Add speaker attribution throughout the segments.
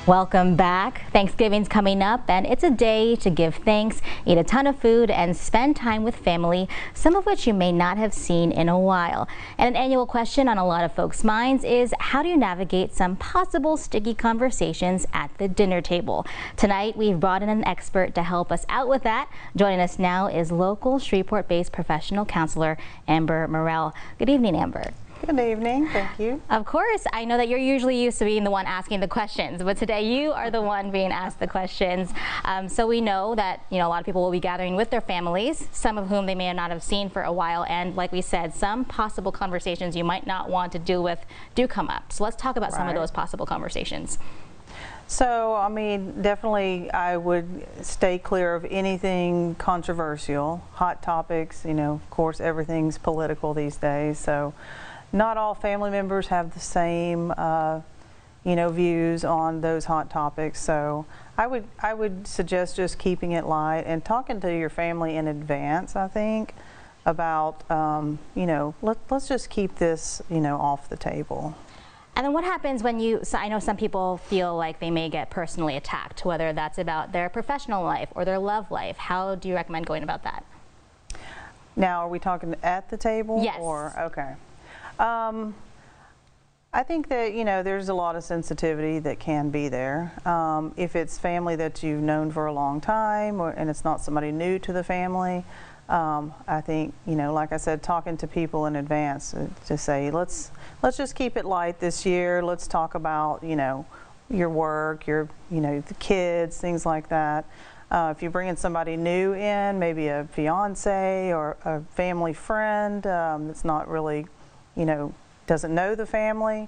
Speaker 1: Welcome back. Thanksgiving's coming up and it's a day to give thanks, eat a ton of food, and spend time with family, some of which you may not have seen in a while. And an annual question on a lot of folks' minds is, how do you navigate some possible sticky conversations at the dinner table? Tonight we've brought in an expert to help us out with that. Joining us now is local Shreveport-based professional counselor Amber Morell. Good evening, Amber.
Speaker 2: Good evening, thank you.
Speaker 1: Of course, I know that you're usually used to being the one asking the questions, but today you are the one being asked the questions. So we know that a lot of people will be gathering with their families, some of whom they may not have seen for a while, and like we said, some possible conversations you might not want to deal with do come up. So let's talk about some of those possible conversations.
Speaker 2: So, I mean, definitely I would stay clear of anything controversial, hot topics, of course everything's political these days, so not all family members have the same, views on those hot topics. So I would suggest just keeping it light and talking to your family in advance. I think about, let's just keep this, off the table.
Speaker 1: And then what happens when so I know some people feel like they may get personally attacked, whether that's about their professional life or their love life. How do you recommend going about that?
Speaker 2: Now, are we talking at the table?
Speaker 1: Yes.
Speaker 2: Okay. I think that, there's a lot of sensitivity that can be there. If it's family that you've known for a long time and it's not somebody new to the family, I think, like I said, talking to people in advance to say, let's just keep it light this year. Let's talk about, your work, the kids, things like that. If you're bringing somebody new in, maybe a fiance or a family friend that's not really doesn't know the family,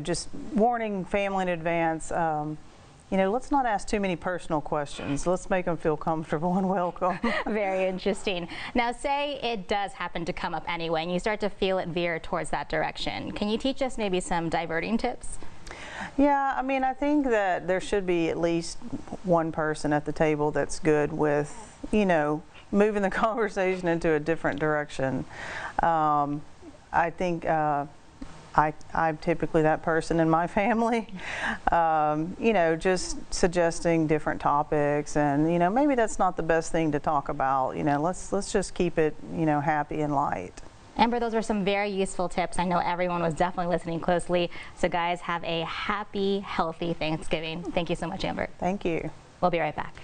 Speaker 2: just warning family in advance, let's not ask too many personal questions. Let's make them feel comfortable and welcome.
Speaker 1: Very interesting. Now, say it does happen to come up anyway, and you start to feel it veer towards that direction. Can you teach us maybe some diverting tips?
Speaker 2: Yeah, I mean, I think that there should be at least one person at the table that's good with, moving the conversation into a different direction. I think I'm typically that person in my family, just suggesting different topics, and maybe that's not the best thing to talk about. Let's just keep it happy and light.
Speaker 1: Amber, those were some very useful tips. I know everyone was definitely listening closely. So guys, have a happy, healthy Thanksgiving. Thank you so much, Amber.
Speaker 2: Thank you.
Speaker 1: We'll be right back.